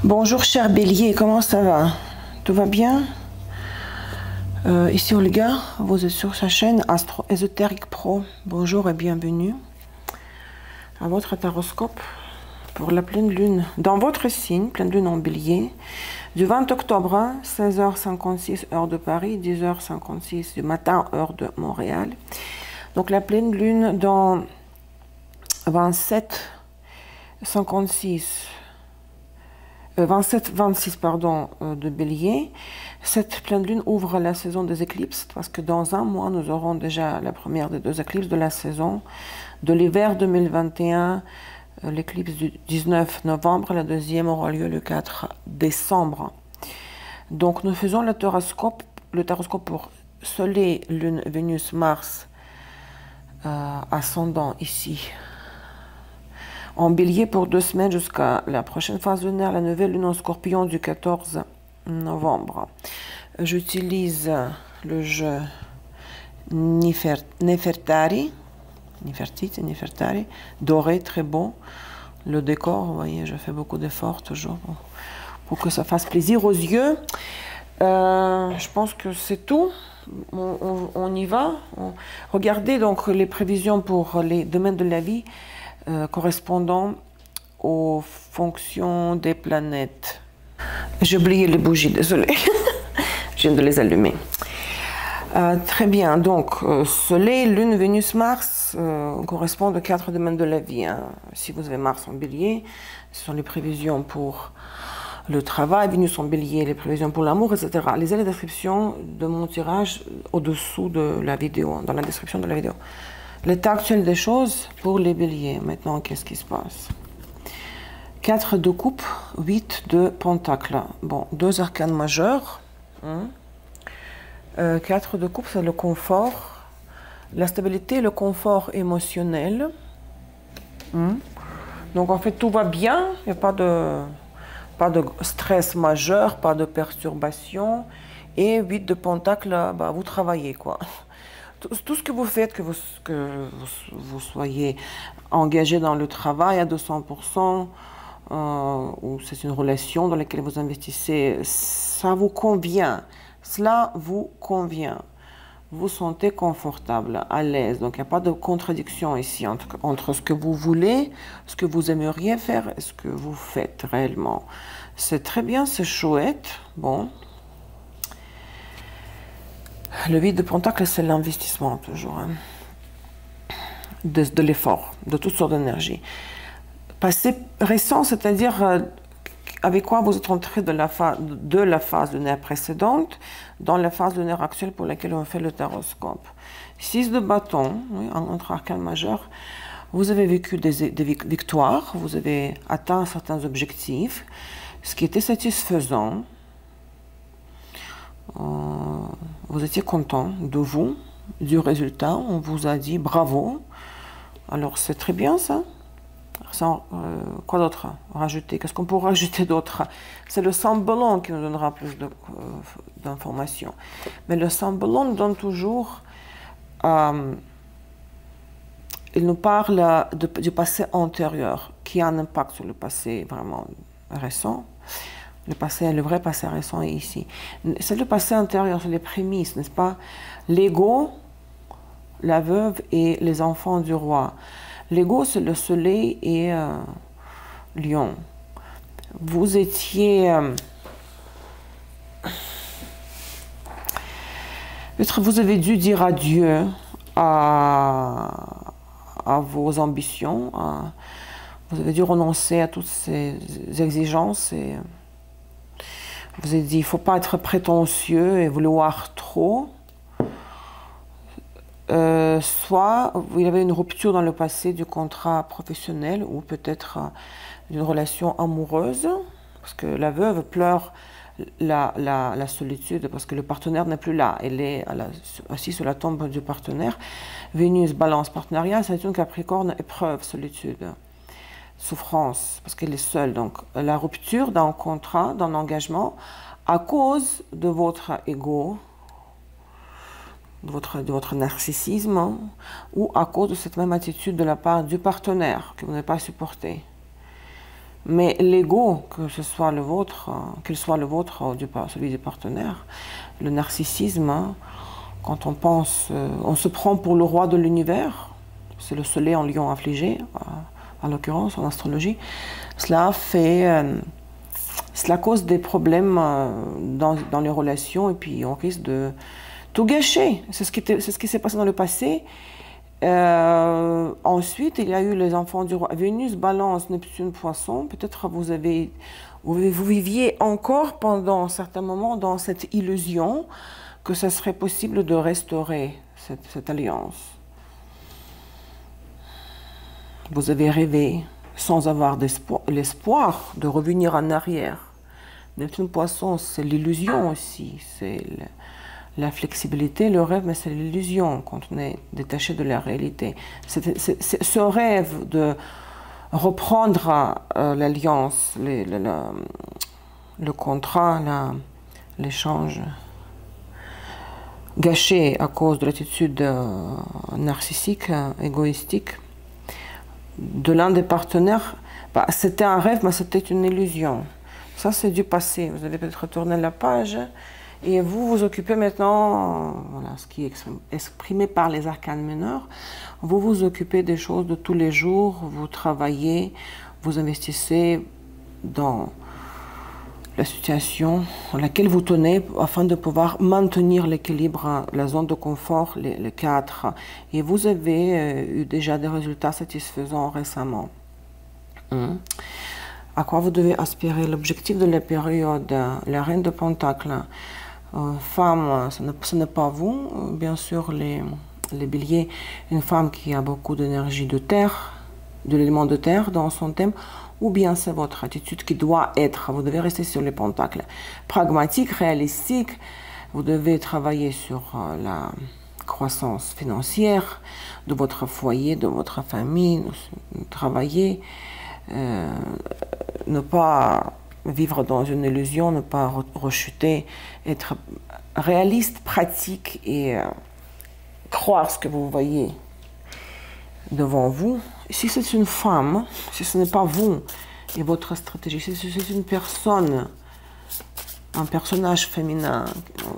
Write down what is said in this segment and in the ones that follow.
Bonjour cher Bélier, comment ça va? Tout va bien? Ici Olga, vous êtes sur sa chaîne Astro Ésotérique Pro. Bonjour et bienvenue à votre taroscope pour la pleine lune. Dans votre signe, pleine lune en Bélier, du 20 octobre, 16h56 heure de Paris, 10h56 du matin heure de Montréal. Donc la pleine lune dans 27-56 de Bélier. Cette pleine lune ouvre la saison des éclipses parce que dans un mois, nous aurons déjà la première des deux éclipses de la saison de l'hiver 2021, l'éclipse du 19 novembre, la deuxième aura lieu le 4 décembre. Donc nous faisons le taroscope pour Soleil, Lune, Vénus, Mars, ascendant ici en Bélier pour 2 semaines jusqu'à la prochaine phase lunaire, la nouvelle lune en Scorpion du 14 novembre. J'utilise le jeu Nefertari, doré, très beau. Le décor, vous voyez, je fais beaucoup d'efforts toujours pour que ça fasse plaisir aux yeux. Je pense que c'est tout. On y va. Regardez donc les prévisions pour les domaines de la vie correspondant aux fonctions des planètes. J'ai oublié les bougies, désolé. Je viens de les allumer. Très bien, donc Soleil, Lune, Vénus, Mars correspondent aux 4 domaines de la vie. Hein. Si vous avez Mars en Bélier, ce sont les prévisions pour le travail, Vénus en Bélier, les prévisions pour l'amour, etc. Lisez la description de mon tirage au-dessous de la vidéo, dans la description de la vidéo. L'état actuel des choses pour les béliers. Maintenant, qu'est-ce qui se passe? 4 de coupe, 8 de pentacle. Bon, 2 arcanes majeurs. 4 de coupe, c'est le confort, la stabilité, le confort émotionnel. Donc, en fait, tout va bien. Il n'y a pas de stress majeur, pas de perturbation. Et 8 de pentacle, bah, vous travaillez, quoi. Tout ce que vous faites, que vous soyez engagé dans le travail à 200%, ou c'est une relation dans laquelle vous investissez, ça vous convient. Cela vous convient. Vous vous sentez confortable, à l'aise. Donc, il n'y a pas de contradiction ici entre ce que vous voulez, ce que vous aimeriez faire et ce que vous faites réellement. C'est très bien, c'est chouette. Bon. Le 8 de pentacle, c'est l'investissement, toujours. Hein. De l'effort, de toutes sortes d'énergie. Passé récent, c'est-à-dire avec quoi vous êtes entré de la phase lunaire précédente dans la phase lunaire actuelle pour laquelle on fait le taroscope. 6 de bâton, oui, entre arcane majeur. Vous avez vécu des victoires, vous avez atteint certains objectifs, ce qui était satisfaisant. Vous étiez content de vous, du résultat, on vous a dit bravo. Alors c'est très bien ça. Quoi d'autre rajouter? Qu'est-ce qu'on pourrait rajouter d'autre? C'est le semblant qui nous donnera plus d'informations. Mais le semblant nous donne toujours... il nous parle du passé antérieur, qui a un impact sur le passé vraiment récent. Le vrai passé récent est ici. C'est le passé antérieur, c'est les prémices, n'est-ce pas? L'ego, la veuve et les enfants du roi. L'ego, c'est le soleil et lion. Vous étiez... vous avez dû dire adieu à vos ambitions. Vous avez dû renoncer à toutes ces exigences et... Vous avez dit, il ne faut pas être prétentieux et vouloir trop. Soit il y avait une rupture dans le passé du contrat professionnel ou peut-être d'une relation amoureuse, parce que la veuve pleure la solitude parce que le partenaire n'est plus là. Elle est assise sur la tombe du partenaire. Vénus, balance, partenariat, c'est une Capricorne, épreuve, solitude. Souffrance, parce qu'elle est seule. Donc, la rupture d'un contrat, d'un engagement, à cause de votre ego, de votre narcissisme, hein, ou à cause de cette même attitude de la part du partenaire que vous n'avez pas supporté. Mais l'ego, que ce soit le vôtre, qu'il soit le vôtre ou celui du partenaire, le narcissisme, hein, quand on pense, on se prend pour le roi de l'univers, c'est le soleil en lion affligé, en l'occurrence en astrologie, cela cause des problèmes dans les relations et puis on risque de tout gâcher. C'est ce qui s'est passé dans le passé. Ensuite, il y a eu les enfants du roi. Vénus, Balance, Neptune, Poisson. Peut-être vous viviez encore pendant certains moments dans cette illusion que ça serait possible de restaurer cette alliance. Vous avez rêvé sans avoir l'espoir de revenir en arrière. Neptune, Poisson, c'est l'illusion aussi. C'est la flexibilité, le rêve, mais c'est l'illusion quand on est détaché de la réalité. Ce rêve de reprendre l'alliance, le contrat, l'échange, gâché à cause de l'attitude narcissique, égoïstique, de l'un des partenaires, bah, c'était un rêve, mais c'était une illusion. Ça, c'est du passé. Vous avez peut-être retourné la page. Et vous vous occupez maintenant, voilà, ce qui est exprimé par les arcanes mineurs, vous vous occupez des choses de tous les jours, vous travaillez, vous investissez dans la situation dans laquelle vous tenez afin de pouvoir maintenir l'équilibre, la zone de confort, les quatre. Et vous avez eu déjà des résultats satisfaisants récemment. À quoi vous devez aspirer? L'objectif de la période, la reine de Pentacles. Femme, ce n'est pas vous, bien sûr, les béliers, une femme qui a beaucoup d'énergie de terre, de l'élément de terre dans son thème, ou bien c'est votre attitude qui doit être, vous devez rester sur les pentacles, pragmatique, réalistique, vous devez travailler sur la croissance financière de votre foyer, de votre famille, travailler, ne pas vivre dans une illusion, ne pas rechuter, être réaliste, pratique et croire ce que vous voyez devant vous. Si c'est une femme, si ce n'est pas vous et votre stratégie, si c'est une personne, un personnage féminin,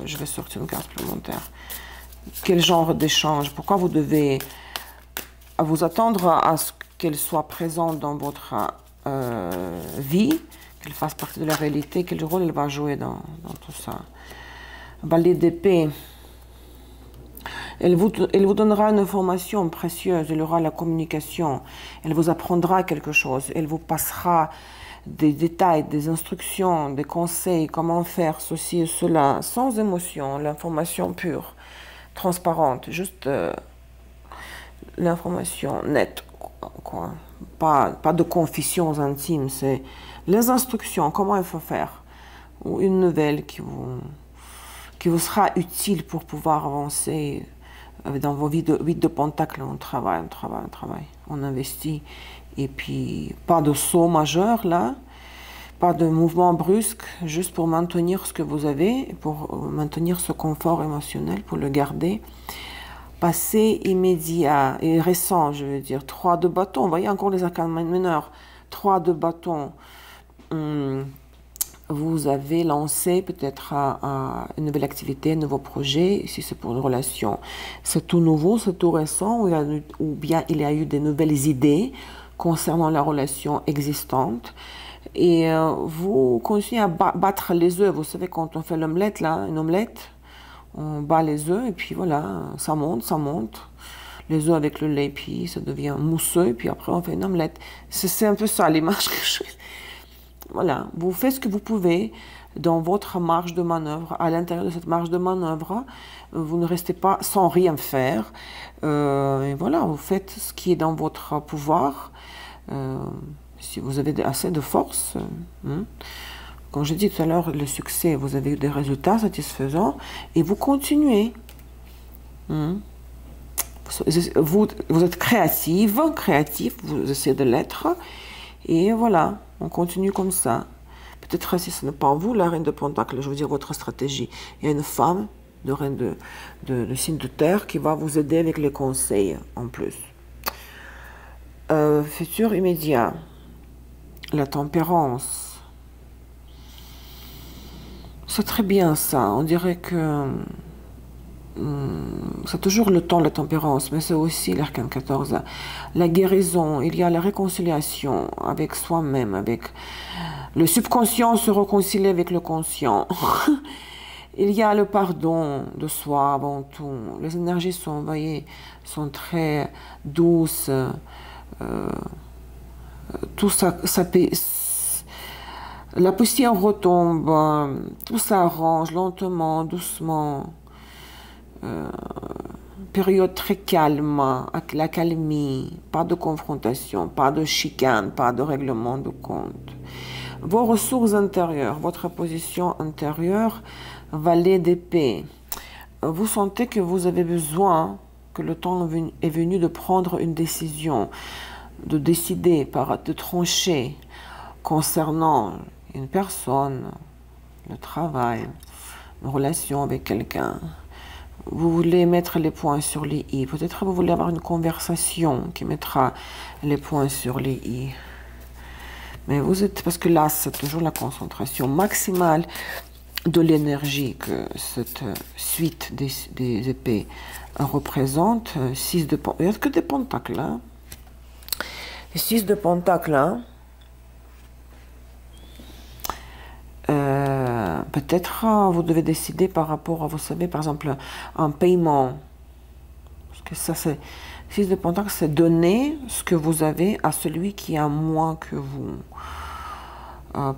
je vais sortir une carte supplémentaire, quel genre d'échange, pourquoi vous devez vous attendre à ce qu'elle soit présente dans votre vie, qu'elle fasse partie de la réalité, quel rôle elle va jouer dans tout ça. Balai d'épée. Elle vous donnera une information précieuse, elle aura la communication, elle vous apprendra quelque chose, elle vous passera des détails, des instructions, des conseils, comment faire ceci et cela, sans émotion, l'information pure, transparente, juste l'information nette, quoi. Pas de confessions intimes, c'est les instructions, comment il faut faire, ou une nouvelle qui vous sera utile pour pouvoir avancer dans vos vies de pentacle. On travaille, on investit, et puis pas de saut majeur là, pas de mouvement brusque, juste pour maintenir ce que vous avez, pour maintenir ce confort émotionnel, pour le garder. Passé immédiat et récent, je veux dire, 3 de bâton, vous voyez encore les arcanes mineurs, 3 de bâton. Vous avez lancé peut-être une nouvelle activité, un nouveau projet, si c'est pour une relation. C'est tout nouveau, c'est tout récent, ou bien il y a eu des nouvelles idées concernant la relation existante. Et vous continuez à battre les œufs. Vous savez, quand on fait l'omelette, là, une omelette, on bat les œufs et puis voilà, ça monte, ça monte. Les œufs avec le lait, puis ça devient mousseux, et puis après on fait une omelette. C'est un peu ça l'image que je... Voilà, vous faites ce que vous pouvez dans votre marge de manœuvre. À l'intérieur de cette marge de manœuvre, vous ne restez pas sans rien faire. Et voilà, vous faites ce qui est dans votre pouvoir. Si vous avez assez de force. Comme je dis tout à l'heure, le succès, vous avez eu des résultats satisfaisants et vous continuez. Vous êtes créatif, vous essayez de l'être. Et voilà, on continue comme ça. Peut-être si ce n'est pas vous, la reine de Pentacle, je veux dire votre stratégie. Il y a une femme de reine de signe de terre qui va vous aider avec les conseils en plus. Futur immédiat. la tempérance. C'est très bien ça. On dirait que c'est toujours le temps, la tempérance, mais c'est aussi l'arcane 14. La guérison, il y a la réconciliation avec soi-même, avec le subconscient se réconcilie avec le conscient. Il y a le pardon de soi avant tout. Les énergies sont, vous voyez, sont très douces. Tout ça, la poussière retombe, tout s'arrange lentement, doucement. Période très calme, avec la calmie, pas de confrontation, pas de chicane, pas de règlement de compte. Vos ressources intérieures, votre position intérieure, valet d'épée. Vous sentez que vous avez besoin, que le temps est venu de prendre une décision, de décider, de trancher concernant une personne, le travail, une relation avec quelqu'un. Vous voulez mettre les points sur les i. Peut-être vous voulez avoir une conversation qui mettra les points sur les i. Mais vous êtes, parce que là, c'est toujours la concentration maximale de l'énergie que cette suite des épées représente. 6 de pentacles. Il n'y a que des pentacles. Hein? 6 de pentacles. Hein? Peut-être vous devez décider par rapport à, vous savez, par exemple, un paiement. Parce que ça, c'est 6 de pentacles, c'est donner ce que vous avez à celui qui a moins que vous.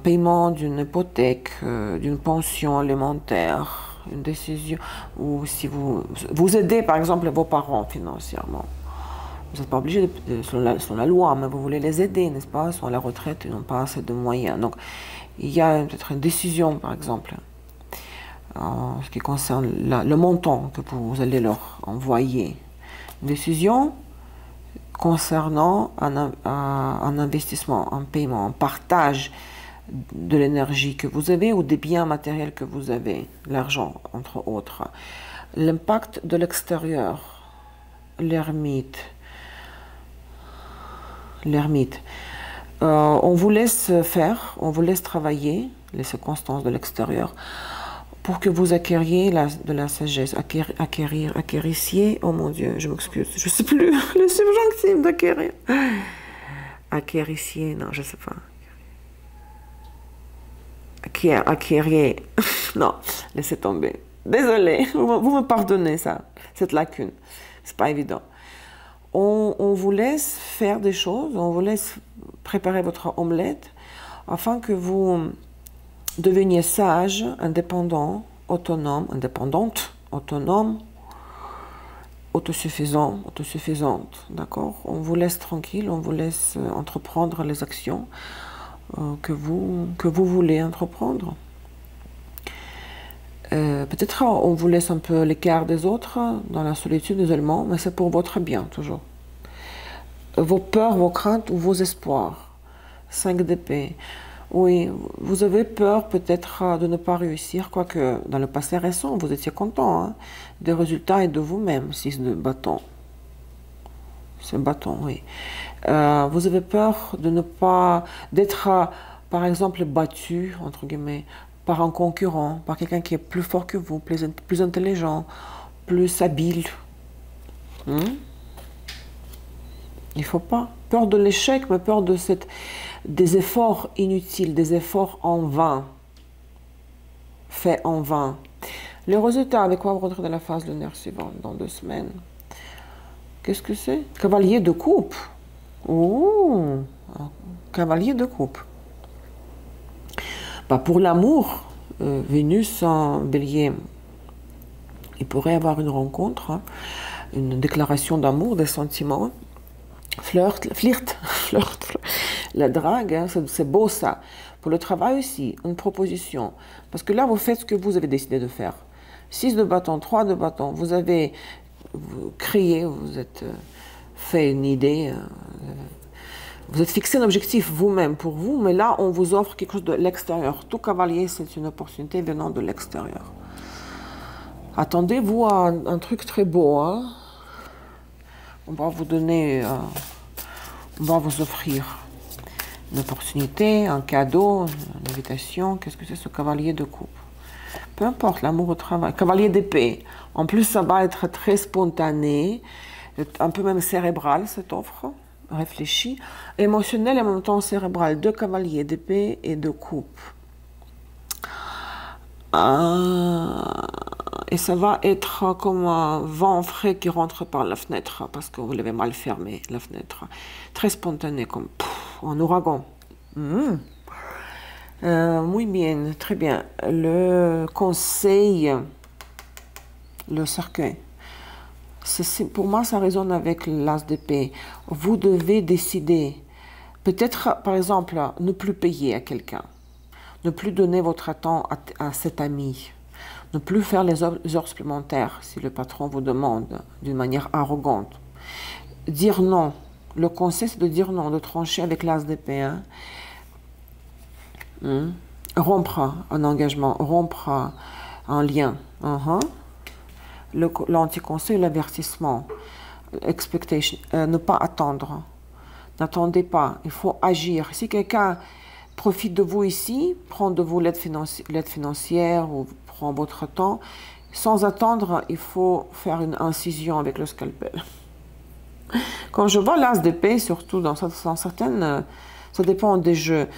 Paiement d'une hypothèque, d'une pension alimentaire, une décision, ou si vous aidez, par exemple, vos parents financièrement. Vous n'êtes pas obligé, selon la loi, mais vous voulez les aider, n'est-ce pas? Ils sont à la retraite, ils n'ont pas assez de moyens. Donc, il y a peut-être une décision, par exemple, en ce qui concerne le montant que vous allez leur envoyer. Une décision concernant un investissement, un paiement, un partage de l'énergie que vous avez ou des biens matériels que vous avez, l'argent, entre autres. L'impact de l'extérieur, l'ermite. On vous laisse faire, on vous laisse travailler les circonstances de l'extérieur pour que vous acquériez de la sagesse, acquérissiez, oh mon Dieu, je m'excuse, je ne sais plus le subjonctif d'acquérir. Acquérissiez, non, je ne sais pas. Acquériez, non, laissez tomber. Désolée, vous me pardonnez ça, cette lacune, c'est pas évident. On vous laisse faire des choses, on vous laisse préparer votre omelette afin que vous deveniez sage, indépendant, autonome, indépendante, autonome, autosuffisante, d'accord? On vous laisse tranquille, on vous laisse entreprendre les actions que vous voulez entreprendre. Peut-être on vous laisse un peu l'écart des autres, dans la solitude, l'isolement, mais c'est pour votre bien, toujours. Vos peurs, vos craintes ou vos espoirs. 5 d'épée. Oui, vous avez peur peut-être de ne pas réussir, quoique dans le passé récent, vous étiez content hein, des résultats et de vous-même. 6 de bâton. C'est bâton, oui. Vous avez peur de ne pas, d'être, par exemple, battu, entre guillemets, par un concurrent, par quelqu'un qui est plus fort que vous, plus intelligent, plus habile. Il ne faut pas. Peur de l'échec, mais peur de des efforts inutiles, des efforts en vain, faits en vain. Les résultats, avec quoi vous rentrez dans la phase lunaire suivante, dans 2 semaines. Qu'est-ce que c'est? Cavalier de coupe. Oh, cavalier de coupe. Bah, pour l'amour, Vénus en bélier, il pourrait avoir une rencontre, hein, une déclaration d'amour, des sentiments, flirt, la drague, hein, c'est beau ça. Pour le travail aussi, une proposition. Parce que là, vous faites ce que vous avez décidé de faire. 6 de bâton, 3 de bâton, vous avez créé, vous êtes fait une idée, vous êtes fixé un objectif vous-même pour vous, mais là, on vous offre quelque chose de l'extérieur. Tout cavalier, c'est une opportunité venant de l'extérieur. Attendez-vous à un truc très beau. Hein? On va vous donner, on va vous offrir Une opportunité, un cadeau, une invitation. Qu'est-ce que c'est ce cavalier de coupe? Peu importe, l'amour au travail. Cavalier d'épée. En plus, ça va être très spontané, un peu même cérébral, cette offre. Réfléchi. Émotionnel et en même temps cérébral. 2 cavaliers d'épée et de coupe. Et ça va être comme un vent frais qui rentre par la fenêtre, parce que vous l'avez mal fermé, la fenêtre. Très spontané, comme un ouragan. Muy bien, très bien. Le conseil, le cercueil. Pour moi, ça résonne avec l'as d'épée. Vous devez décider. Peut-être, par exemple, ne plus payer à quelqu'un. Ne plus donner votre temps à cet ami. Ne plus faire les heures supplémentaires si le patron vous demande d'une manière arrogante. Dire non. Le conseil, c'est de dire non, de trancher avec l'as d'épée. Rompre un engagement, rompre un lien. L'anti-conseil, l'avertissement. Expectation. Ne pas attendre. N'attendez pas. Il faut agir. Si quelqu'un profite de vous ici, prend de vous l'aide financière ou prend votre temps, sans attendre, il faut faire une incision avec le scalpel. Quand je vois l'as d'épée, surtout dans certaines... ça dépend des jeux.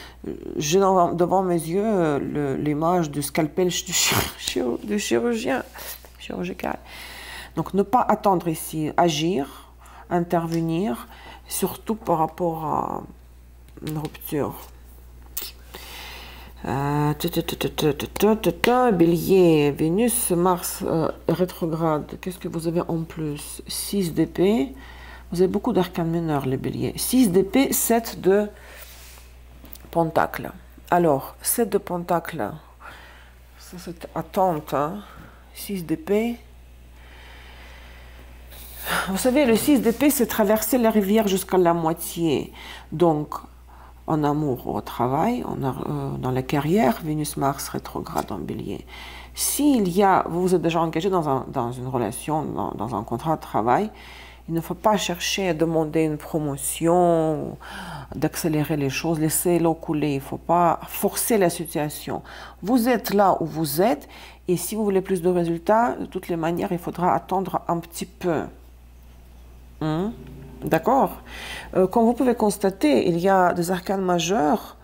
J'ai devant mes yeux l'image du scalpel du chirurgien chirurgical. Donc ne pas attendre ici, agir, intervenir, surtout par rapport à une rupture. Bélier, Vénus, Mars rétrograde. Qu'est-ce que vous avez en plus? 6 d'épée. Vous avez beaucoup d'arcanes mineurs, les béliers. 6 d'épée, 7 de pentacle. Alors, 7 de pentacle, ça c'est attente. 6 d'épée. Vous savez, le 6 d'épée, c'est traverser la rivière jusqu'à la moitié. Donc, en amour ou au travail, dans la carrière, Vénus-Mars rétrograde en bélier. S'il y a, vous vous êtes déjà engagé dans une relation, dans un contrat de travail, il ne faut pas chercher à demander une promotion, d'accélérer les choses, laisser l'eau couler. Il ne faut pas forcer la situation. Vous êtes là où vous êtes, et si vous voulez plus de résultats, de toutes les manières, il faudra attendre un petit peu. D'accord? Comme vous pouvez constater, il y a des arcanes majeurs,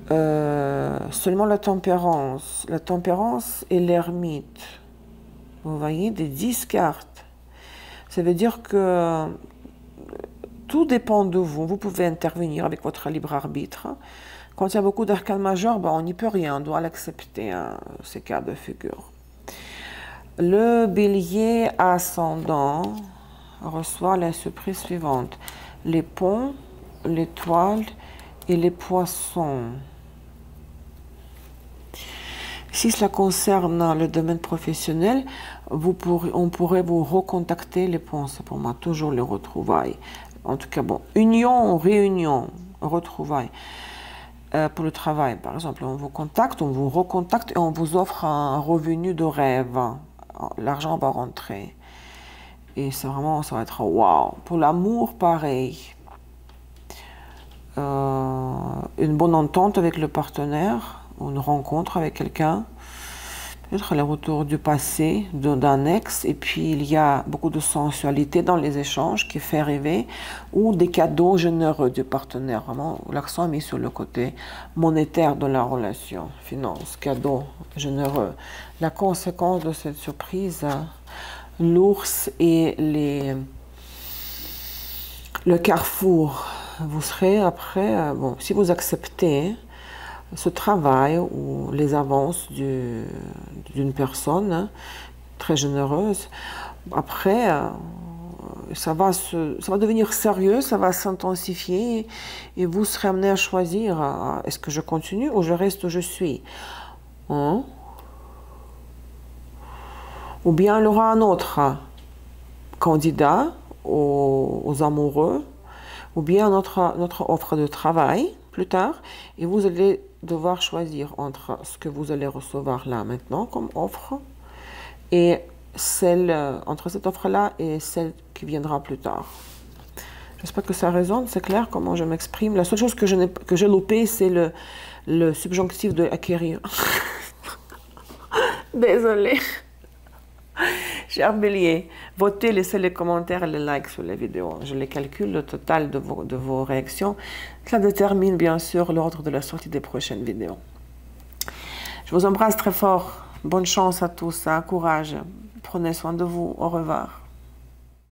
seulement la tempérance. La tempérance et l'ermite. Vous voyez, des 10 cartes. Ça veut dire que tout dépend de vous. Vous pouvez intervenir avec votre libre arbitre. Quand il y a beaucoup d'arcanes majeurs, on n'y peut rien. On doit l'accepter, ces cas de figure. Le bélier ascendant reçoit la surprise suivante. Les ponts, l'étoile et les poissons. Si cela concerne le domaine professionnel, on pourrait vous recontacter les ponts. C'est pour moi toujours les retrouvailles. En tout cas, bon, union, réunion, retrouvailles. Pour le travail, par exemple, on vous contacte, on vous recontacte et on vous offre un revenu de rêve. L'argent va rentrer. Et c'est vraiment, ça va être waouh. Pour l'amour, pareil. Une bonne entente avec le partenaire, une rencontre avec quelqu'un. Peut-être le retour du passé, d'un ex. Et puis, il y a beaucoup de sensualité dans les échanges qui fait rêver. Ou des cadeaux généreux du partenaire. Vraiment, l'accent est mis sur le côté monétaire de la relation. Finance, cadeaux généreux. La conséquence de cette surprise... l'ours et le carrefour. Vous serez après, bon, si vous acceptez ce travail ou les avances d'une personne très généreuse, après, ça va devenir sérieux, ça va s'intensifier et vous serez amené à choisir, est-ce que je continue ou je reste où je suis? Ou bien il y aura un autre candidat aux amoureux, ou bien notre offre de travail plus tard, et vous allez devoir choisir entre ce que vous allez recevoir là maintenant comme offre, et entre cette offre-là et celle qui viendra plus tard. J'espère que ça résonne, c'est clair comment je m'exprime. La seule chose que j'ai loupé, c'est le subjonctif de acquérir. Désolée. Cher Bélier, votez, laissez les commentaires et les likes sur les vidéos. Je les calcule, le total de vos réactions. Cela détermine bien sûr l'ordre de la sortie des prochaines vidéos. Je vous embrasse très fort. Bonne chance à tous, courage. Prenez soin de vous. Au revoir.